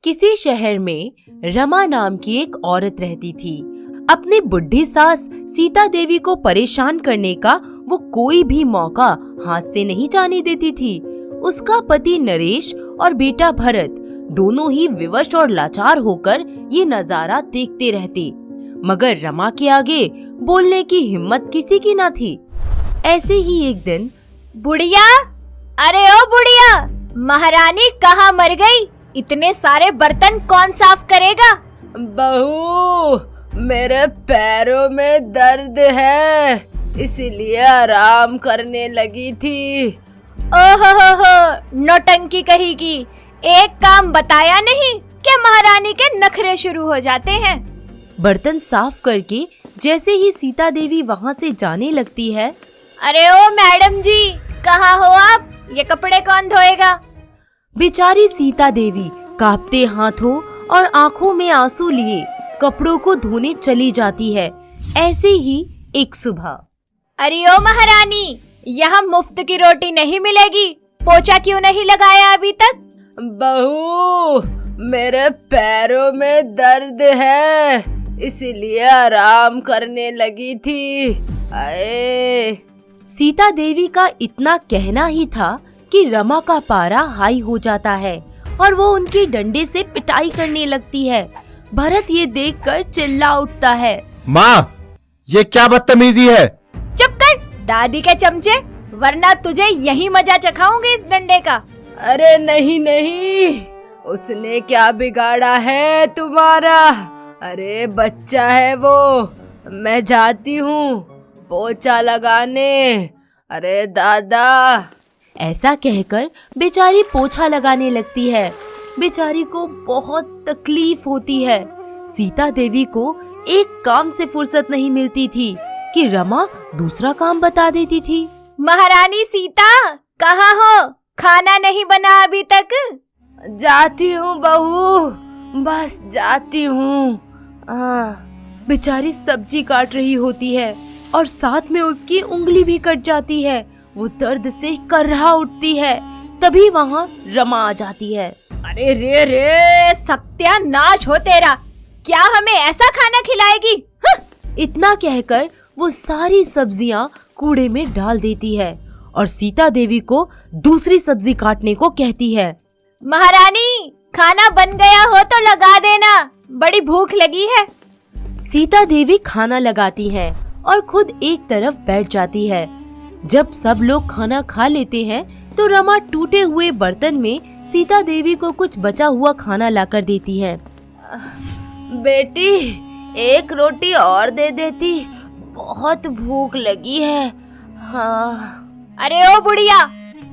किसी शहर में रमा नाम की एक औरत रहती थी। अपनी बुढ़ी सास सीता देवी को परेशान करने का वो कोई भी मौका हाथ से नहीं जाने देती थी। उसका पति नरेश और बेटा भरत दोनों ही विवश और लाचार होकर ये नजारा देखते रहते, मगर रमा के आगे बोलने की हिम्मत किसी की न थी। ऐसे ही एक दिन, बुढ़िया, अरे ओ बुढ़िया, महारानी कहाँ मर गई? इतने सारे बर्तन कौन साफ करेगा? बहू, मेरे पैरों में दर्द है, इसीलिए आराम करने लगी थी। ओहो, नौटंकी कहेगी। एक काम बताया नहीं कि महारानी के नखरे शुरू हो जाते हैं। बर्तन साफ करके जैसे ही सीता देवी वहाँ से जाने लगती है, अरे ओ मैडम जी, कहाँ हो आप? ये कपड़े कौन धोएगा? बेचारी सीता देवी कांपते हाथों और आंखों में आंसू लिए कपड़ों को धोने चली जाती है। ऐसे ही एक सुबह, अरे ओ महारानी, यहाँ मुफ्त की रोटी नहीं मिलेगी। पोछा क्यों नहीं लगाया अभी तक? बहू, मेरे पैरों में दर्द है, इसीलिए आराम करने लगी थी। आए। सीता देवी का इतना कहना ही था कि रमा का पारा हाई हो जाता है और वो उनके डंडे से पिटाई करने लगती है। भरत ये देखकर चिल्ला उठता है, माँ, ये क्या बदतमीजी है? चुप कर दादी के चमचे, वरना तुझे यही मजा चखाऊंगी इस डंडे का। अरे नहीं नहीं, उसने क्या बिगाड़ा है तुम्हारा? अरे बच्चा है वो, मैं जाती हूँ पोछा लगाने। अरे दादा। ऐसा कहकर बेचारी पोछा लगाने लगती है। बेचारी को बहुत तकलीफ होती है। सीता देवी को एक काम से फुर्सत नहीं मिलती थी कि रमा दूसरा काम बता देती थी। महारानी सीता, कहाँ हो? खाना नहीं बना अभी तक? जाती हूँ बहू, बस जाती हूँ। बेचारी सब्जी काट रही होती है और साथ में उसकी उंगली भी कट जाती है। वो दर्द से कर्रा उठती है। तभी वहाँ रमा आ जाती है। अरे रे, सत्यानाश हो तेरा! क्या हमें ऐसा खाना खिलाएगी? इतना कहकर वो सारी सब्जियां कूड़े में डाल देती है और सीता देवी को दूसरी सब्जी काटने को कहती है। महारानी, खाना बन गया हो तो लगा देना, बड़ी भूख लगी है। सीता देवी खाना लगाती है और खुद एक तरफ बैठ जाती है। जब सब लोग खाना खा लेते हैं तो रमा टूटे हुए बर्तन में सीता देवी को कुछ बचा हुआ खाना लाकर देती है। बेटी, एक रोटी और दे देती, बहुत भूख लगी है। हाँ। अरे ओ बुढ़िया,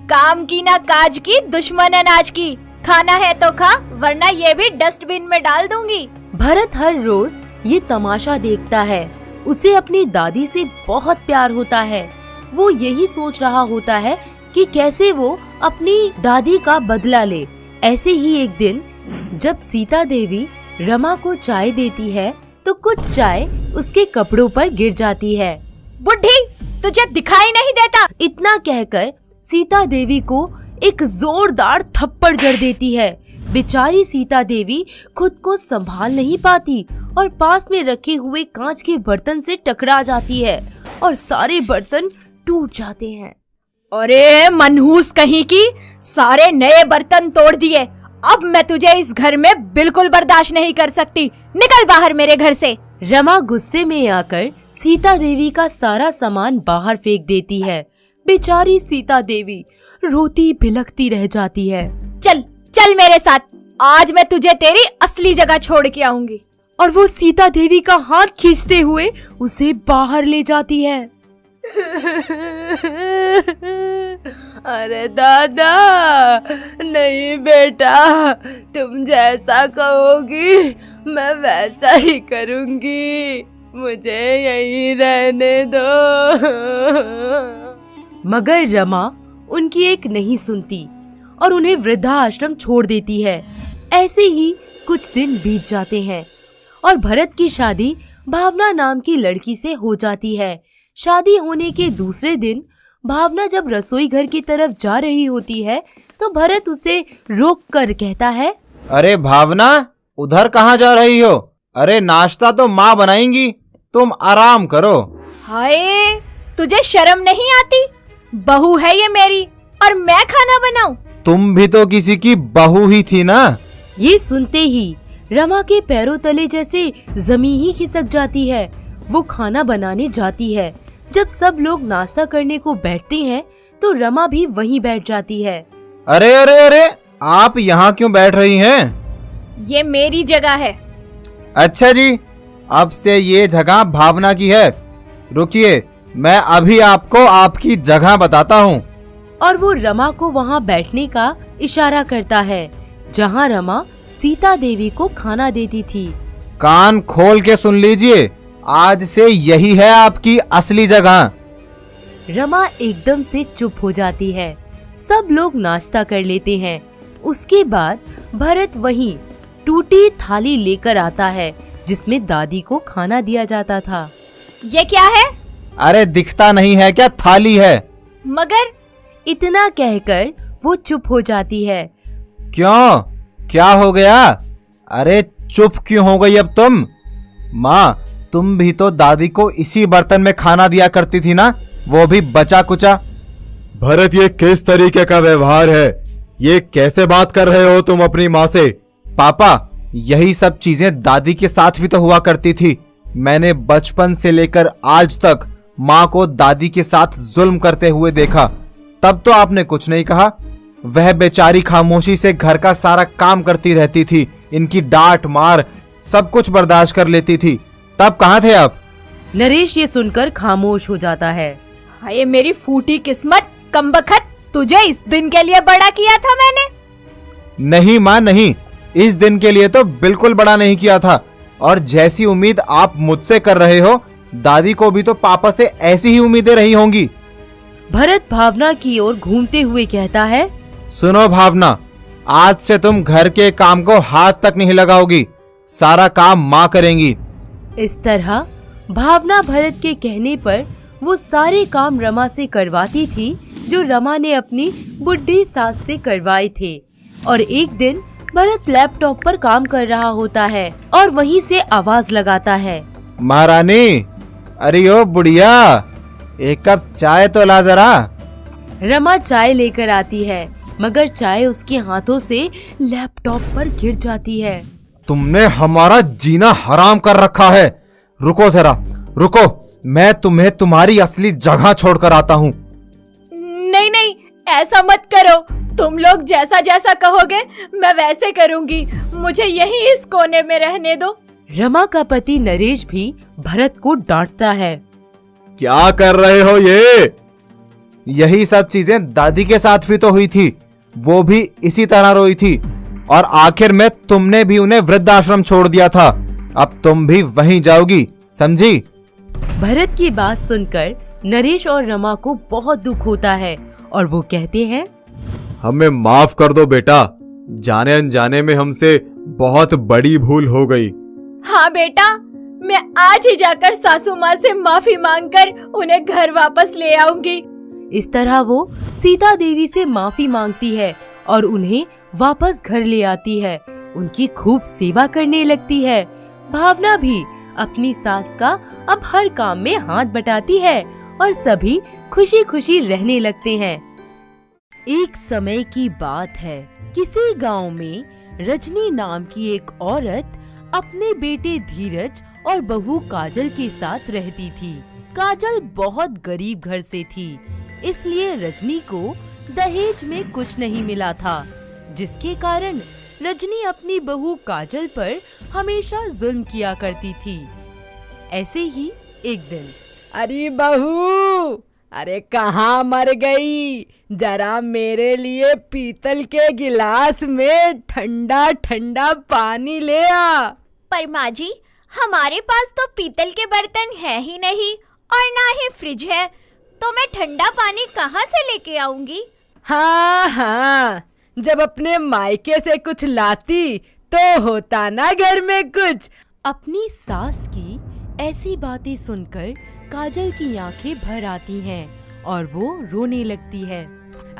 काम की ना काज की, दुश्मन अनाज की। खाना है तो खा, वरना ये भी डस्टबिन में डाल दूंगी। भरत हर रोज ये तमाशा देखता है। उसे अपनी दादी से बहुत प्यार होता है। वो यही सोच रहा होता है कि कैसे वो अपनी दादी का बदला ले। ऐसे ही एक दिन, जब सीता देवी रमा को चाय देती है तो कुछ चाय उसके कपड़ों पर गिर जाती है। बुढ़ी, तुझे दिखाई नहीं देता? इतना कहकर सीता देवी को एक जोरदार थप्पड़ जड़ देती है। बेचारी सीता देवी खुद को संभाल नहीं पाती और पास में रखे हुए कांच के बर्तन से टकरा जाती है और सारे बर्तन टूट जाते हैं। अरे मनहूस कहीं की, सारे नए बर्तन तोड़ दिए। अब मैं तुझे इस घर में बिल्कुल बर्दाश्त नहीं कर सकती। निकल बाहर मेरे घर से। रमा गुस्से में आकर सीता देवी का सारा सामान बाहर फेंक देती है। बेचारी सीता देवी रोती बिलखती रह जाती है। चल चल मेरे साथ, आज मैं तुझे तेरी असली जगह छोड़ के आऊंगी। और वो सीता देवी का हाथ खींचते हुए उसे बाहर ले जाती है। अरे दादा, नहीं बेटा, तुम जैसा कहोगी मैं वैसा ही करूंगी, मुझे यहीं रहने दो। मगर रमा उनकी एक नहीं सुनती और उन्हें वृद्धाश्रम छोड़ देती है। ऐसे ही कुछ दिन बीत जाते हैं और भरत की शादी भावना नाम की लड़की से हो जाती है। शादी होने के दूसरे दिन भावना जब रसोई घर की तरफ जा रही होती है तो भरत उसे रोक कर कहता है, अरे भावना, उधर कहाँ जा रही हो? अरे नाश्ता तो माँ बनाएंगी, तुम आराम करो। हाय, तुझे शर्म नहीं आती? बहू है ये मेरी और मैं खाना बनाऊं? तुम भी तो किसी की बहू ही थी ना। ये सुनते ही रमा के पैरों तले जैसे जमीन ही खिसक जाती है। वो खाना बनाने जाती है। जब सब लोग नाश्ता करने को बैठते हैं तो रमा भी वहीं बैठ जाती है। अरे अरे अरे, आप यहाँ क्यों बैठ रही हैं? ये मेरी जगह है। अच्छा जी, अब से ये जगह भावना की है। रुकिए, मैं अभी आपको आपकी जगह बताता हूँ। और वो रमा को वहाँ बैठने का इशारा करता है जहाँ रमा सीता देवी को खाना देती थी। कान खोल के सुन लीजिए, आज से यही है आपकी असली जगह। रमा एकदम से चुप हो जाती है। सब लोग नाश्ता कर लेते हैं। उसके बाद भरत वहीं टूटी थाली लेकर आता है जिसमें दादी को खाना दिया जाता था। ये क्या है? अरे दिखता नहीं है क्या? थाली है। मगर इतना कहकर वो चुप हो जाती है। क्यों, क्या हो गया? अरे चुप क्यों हो गई अब तुम? माँ, तुम भी तो दादी को इसी बर्तन में खाना दिया करती थी ना, वो भी बचा कुचा। भरत, ये किस तरीके का व्यवहार है? ये कैसे बात कर रहे हो तुम अपनी माँ से? पापा, यही सब चीजें दादी के साथ भी तो हुआ करती थी। मैंने बचपन से लेकर आज तक माँ को दादी के साथ जुल्म करते हुए देखा। तब तो आपने कुछ नहीं कहा। वह बेचारी खामोशी से घर का सारा काम करती रहती थी। इनकी डांट मार सब कुछ बर्दाश्त कर लेती थी। तब कहाँ थे आप? नरेश ये सुनकर खामोश हो जाता है। हाय मेरी फूटी किस्मत, कमबख्त, तुझे इस दिन के लिए बड़ा किया था मैंने। नहीं माँ, नहीं, इस दिन के लिए तो बिल्कुल बड़ा नहीं किया था। और जैसी उम्मीद आप मुझसे कर रहे हो, दादी को भी तो पापा से ऐसी ही उम्मीदें रही होंगी। भरत भावना की ओर घूमते हुए कहता है, सुनो भावना, आज से तुम घर के काम को हाथ तक नहीं लगाओगी। सारा काम माँ करेंगी। इस तरह भावना भरत के कहने पर वो सारे काम रमा से करवाती थी जो रमा ने अपनी बुढ़ी सास से करवाए थे। और एक दिन भरत लैपटॉप पर काम कर रहा होता है और वहीं से आवाज लगाता है, महारानी, अरे ओ बुढ़िया, एक कप चाय तो ला जरा। रमा चाय लेकर आती है मगर चाय उसके हाथों से लैपटॉप पर गिर जाती है। तुमने हमारा जीना हराम कर रखा है। रुको जरा, रुको, मैं तुम्हें तुम्हारी असली जगह छोड़कर आता हूँ। नहीं नहीं, ऐसा मत करो। तुम लोग जैसा जैसा कहोगे मैं वैसे करूंगी। मुझे यहीं इस कोने में रहने दो। रमा का पति नरेश भी भरत को डांटता है। क्या कर रहे हो ये? यही सब चीजें दादी के साथ भी तो हुई थी। वो भी इसी तरह रोई थी और आखिर में तुमने भी उन्हें वृद्धाश्रम छोड़ दिया था। अब तुम भी वहीं जाओगी, समझी? भरत की बात सुनकर नरेश और रमा को बहुत दुख होता है और वो कहते हैं, हमें माफ कर दो बेटा, जाने अनजाने में हमसे बहुत बड़ी भूल हो गई। हाँ बेटा, मैं आज ही जाकर सासू माँ से माफी मांगकर उन्हें घर वापस ले आऊंगी। इस तरह वो सीता देवी से माफी मांगती है और उन्हें वापस घर ले आती है। उनकी खूब सेवा करने लगती है। भावना भी अपनी सास का अब हर काम में हाथ बटाती है और सभी खुशी खुशी रहने लगते हैं। एक समय की बात है, किसी गांव में रजनी नाम की एक औरत अपने बेटे धीरज और बहू काजल के साथ रहती थी। काजल बहुत गरीब घर से थी, इसलिए रजनी को दहेज में कुछ नहीं मिला था, जिसके कारण रजनी अपनी बहू काजल पर हमेशा जुल्म किया करती थी। ऐसे ही एक दिन, अरे बहू, अरे कहाँ मर गई? जरा मेरे लिए पीतल के गिलास में ठंडा ठंडा पानी ले आ। पर माँ जी, हमारे पास तो पीतल के बर्तन है ही नहीं और ना ही फ्रिज है, तो मैं ठंडा पानी कहाँ से लेके आऊंगी? हाँ हाँ, जब अपने मायके से कुछ लाती तो होता ना घर में कुछ। अपनी सास की ऐसी बातें सुनकर काजल की आंखें भर आती हैं और वो रोने लगती है।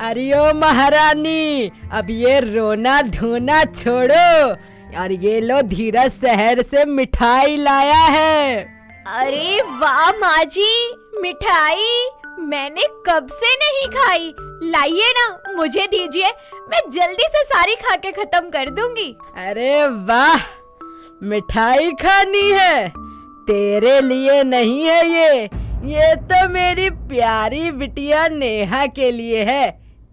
अरे ओ महारानी, अब ये रोना धोना छोड़ो और ये लो धीरज शहर से मिठाई लाया है। अरे वाह माँ जी, मिठाई मैंने कब से नहीं खाई। लाइए ना, मुझे दीजिए, मैं जल्दी से सारी खा के खत्म कर दूंगी। अरे वाह, मिठाई खानी है? तेरे लिए नहीं है ये तो मेरी प्यारी बिटिया नेहा के लिए है।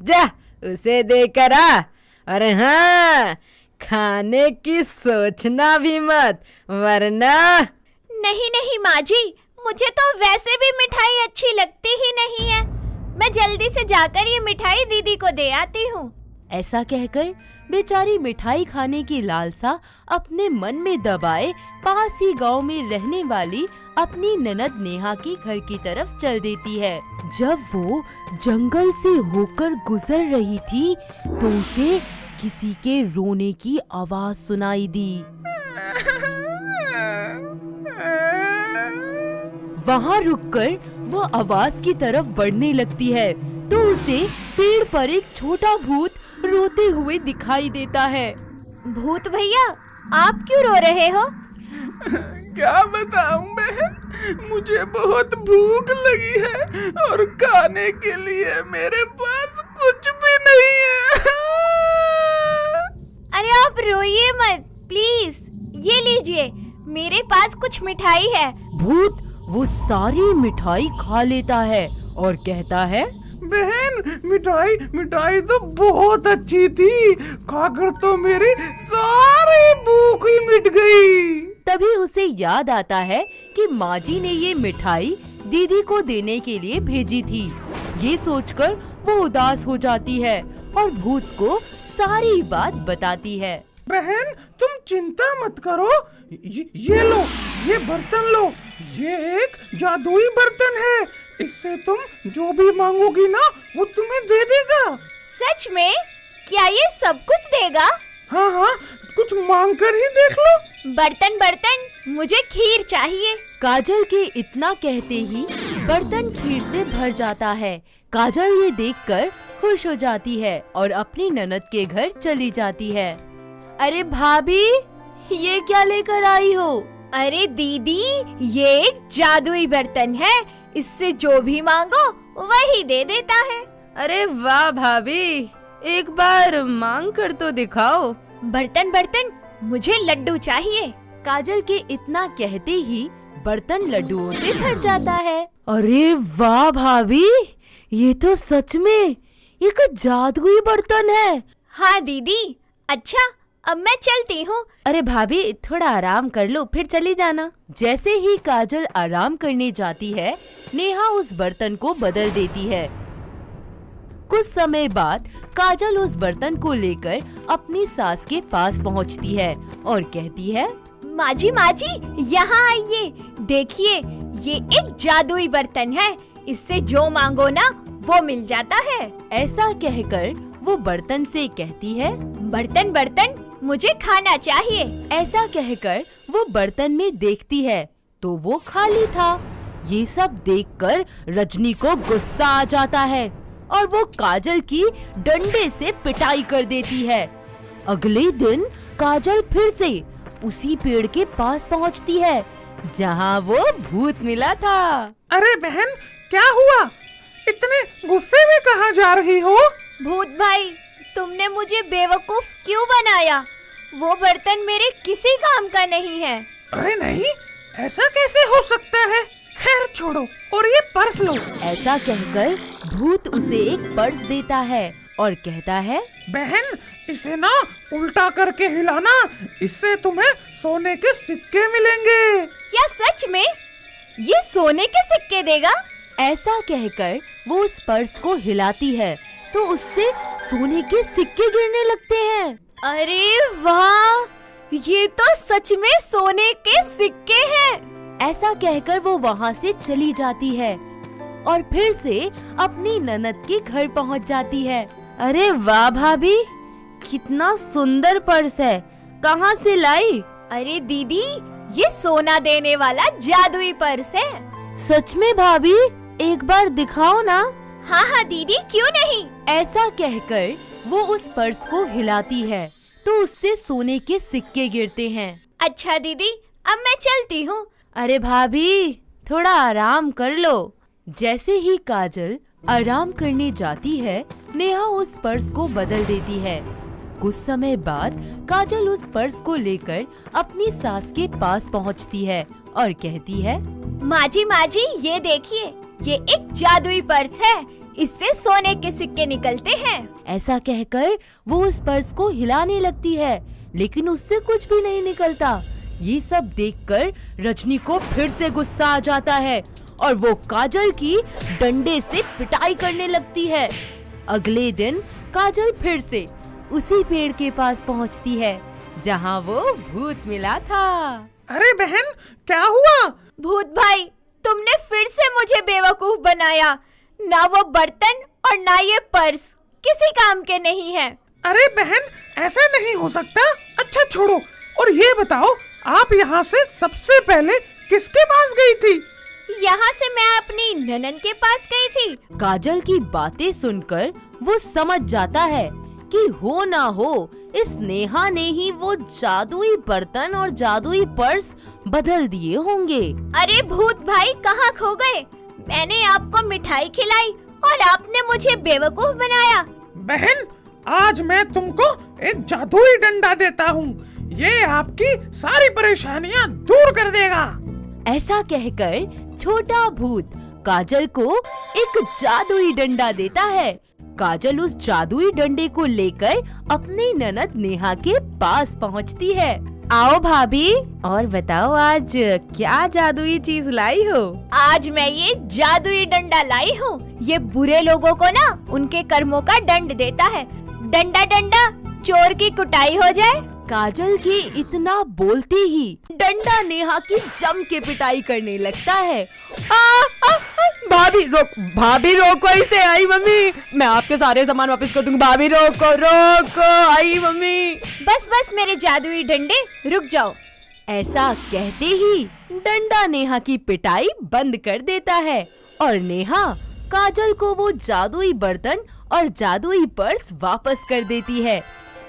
जा उसे देकर आ। और हाँ, खाने की सोचना भी मत, वरना। नहीं नहीं माँ जी, मुझे तो वैसे भी मिठाई अच्छी लगती ही नहीं है। मैं जल्दी से जाकर ये मिठाई दीदी को दे आती हूँ। ऐसा कहकर बेचारी मिठाई खाने की लालसा अपने मन में दबाए पास ही गांव में रहने वाली अपनी ननद नेहा के घर की तरफ चल देती है। जब वो जंगल से होकर गुजर रही थी तो उसे किसी के रोने की आवाज सुनाई दी। वहाँ रुककर वो आवाज की तरफ बढ़ने लगती है तो उसे पेड़ पर एक छोटा भूत रोते हुए दिखाई देता है। भूत भैया, आप क्यों रो रहे हो? क्या बताऊं बहन, मुझे बहुत भूख लगी है और खाने के लिए मेरे पास कुछ भी नहीं है। अरे आप रोइए मत प्लीज, ये लीजिए, मेरे पास कुछ मिठाई है। भूत वो सारी मिठाई खा लेता है और कहता है, बहन, मिठाई तो बहुत अच्छी थी, खाकर तो मेरी सारी भूख ही मिट गई। तभी उसे याद आता है कि माँ जी ने ये मिठाई दीदी को देने के लिए भेजी थी। ये सोचकर वो उदास हो जाती है और भूत को सारी बात बताती है। बहन, तुम चिंता मत करो, ये लो, ये बर्तन लो, ये एक जादुई बर्तन है, इससे तुम जो भी मांगोगी ना वो तुम्हें दे देगा। सच में? क्या ये सब कुछ देगा? हाँ, कुछ मांग कर ही देख लो। बर्तन, मुझे खीर चाहिए। काजल के इतना कहते ही बर्तन खीर से भर जाता है। काजल ये देखकर खुश हो जाती है और अपनी ननद के घर चली जाती है। अरे भाभी, ये क्या लेकर आई हो? अरे दीदी, ये एक जादुई बर्तन है, इससे जो भी मांगो वही दे देता है। अरे वाह भाभी, एक बार मांग कर तो दिखाओ। बर्तन, मुझे लड्डू चाहिए। काजल के इतना कहते ही बर्तन लड्डुओं से भर जाता है। अरे वाह भाभी, ये तो सच में एक जादुई बर्तन है। हाँ दीदी, अच्छा अब मैं चलती हूँ। अरे भाभी, थोड़ा आराम कर लो, फिर चली जाना। जैसे ही काजल आराम करने जाती है, नेहा उस बर्तन को बदल देती है। कुछ समय बाद काजल उस बर्तन को लेकर अपनी सास के पास पहुंचती है और कहती है, माँ जी, यहाँ आइए, देखिए, ये एक जादुई बर्तन है, इससे जो मांगो ना वो मिल जाता है। ऐसा कहकर वो बर्तन से कहती है, बर्तन, मुझे खाना चाहिए। ऐसा कहकर वो बर्तन में देखती है तो वो खाली था। ये सब देखकर रजनी को गुस्सा आ जाता है और वो काजल की डंडे से पिटाई कर देती है। अगले दिन काजल फिर से उसी पेड़ के पास पहुंचती है जहां वो भूत मिला था। अरे बहन, क्या हुआ? इतने गुस्से में कहाँ जा रही हो? भूत भाई, तुमने मुझे बेवकूफ क्यों बनाया? वो बर्तन मेरे किसी काम का नहीं है। अरे नहीं, ऐसा कैसे हो सकता है? खैर छोड़ो, और ये पर्स लो। ऐसा कहकर भूत उसे एक पर्स देता है और कहता है, बहन, इसे ना उल्टा करके हिलाना, इससे तुम्हें सोने के सिक्के मिलेंगे। क्या सच में? ये सोने के सिक्के देगा? ऐसा कहकर वो उस पर्स को हिलाती है तो उससे सोने के सिक्के गिरने लगते हैं। अरे वाह, ये तो सच में सोने के सिक्के हैं। ऐसा कहकर वो वहाँ से चली जाती है और फिर से अपनी ननद के घर पहुँच जाती है। अरे वाह भाभी, कितना सुंदर पर्स है, कहाँ से लाई? अरे दीदी, ये सोना देने वाला जादुई पर्स है। सच में भाभी, एक बार दिखाओ ना। हाँ दीदी, क्यों नहीं। ऐसा कहकर वो उस पर्स को हिलाती है तो उससे सोने के सिक्के गिरते हैं। अच्छा दीदी, अब मैं चलती हूँ। अरे भाभी, थोड़ा आराम कर लो। जैसे ही काजल आराम करने जाती है, नेहा उस पर्स को बदल देती है। कुछ समय बाद काजल उस पर्स को लेकर अपनी सास के पास पहुंचती है और कहती है, माँ जी, ये देखिए, ये एक जादुई पर्स है। इससे सोने के सिक्के निकलते हैं। ऐसा कहकर वो उस पर्स को हिलाने लगती है, लेकिन उससे कुछ भी नहीं निकलता। ये सब देखकर रजनी को फिर से गुस्सा आ जाता है और वो काजल की डंडे से पिटाई करने लगती है। अगले दिन काजल फिर से उसी पेड़ के पास पहुंचती है जहां वो भूत मिला था। अरे बहन, क्या हुआ? भूत भाई, तुमने फिर से मुझे बेवकूफ बनाया। ना वो बर्तन और ना ये पर्स किसी काम के नहीं है। अरे बहन, ऐसा नहीं हो सकता। अच्छा छोड़ो, और ये बताओ, आप यहाँ से सबसे पहले किसके पास गई थी? यहाँ से मैं अपनी ननन के पास गई थी। काजल की बातें सुनकर वो समझ जाता है कि हो ना हो इस नेहा ने ही वो जादुई बर्तन और जादुई पर्स बदल दिए होंगे। अरे भूत भाई, कहाँ खो गए? मैंने आपको मिठाई खिलाई और आपने मुझे बेवकूफ बनाया। बहन, आज मैं तुमको एक जादुई डंडा देता हूँ। ये आपकी सारी परेशानियाँ दूर कर देगा। ऐसा कहकर छोटा भूत काजल को एक जादुई डंडा देता है। काजल उस जादुई डंडे को लेकर अपनी ननद नेहा के पास पहुंचती है। आओ भाभी, और बताओ आज क्या जादुई चीज लाई हो? आज मैं ये जादुई डंडा लाई हूँ। ये बुरे लोगों को ना उनके कर्मों का दंड देता है। डंडा डंडा, चोर की कुटाई हो जाए। काजल के इतना बोलते ही डंडा नेहा की जम के पिटाई करने लगता है। भाभी रोको इसे। आई मम्मी, मैं आपके सारे सामान वापस कर दूंगी। भाभी रोको। आई मम्मी। बस मेरे जादुई डंडे, रुक जाओ। ऐसा कहते ही डंडा नेहा की पिटाई बंद कर देता है और नेहा काजल को वो जादुई बर्तन और जादुई पर्स वापस कर देती है।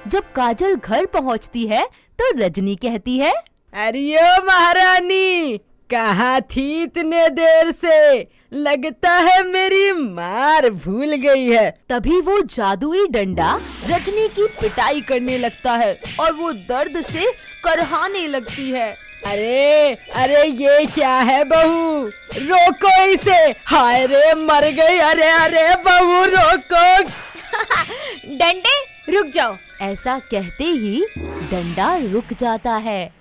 जब काजल घर पहुंचती है तो रजनी कहती है, अरे महारानी, कहाँ थी इतने देर से? लगता है मेरी मार भूल गई है। तभी वो जादुई डंडा रजनी की पिटाई करने लगता है और वो दर्द से करहाने लगती है। अरे ये क्या है बहू? रोको इसे। हाय रे, मर गई। अरे बहू रोको। डंडे, रुक जाओ। ऐसा कहते ही डंडा रुक जाता है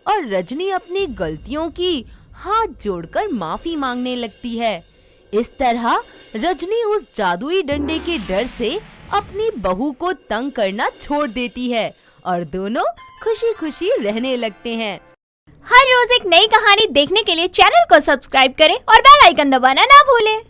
और रजनी अपनी गलतियों की हाथ जोड़कर माफी मांगने लगती है। इस तरह रजनी उस जादुई डंडे के डर से अपनी बहू को तंग करना छोड़ देती है और दोनों खुशी खुशी रहने लगते हैं। हर रोज एक नई कहानी देखने के लिए चैनल को सब्सक्राइब करें और बेल आइकन दबाना ना भूलें।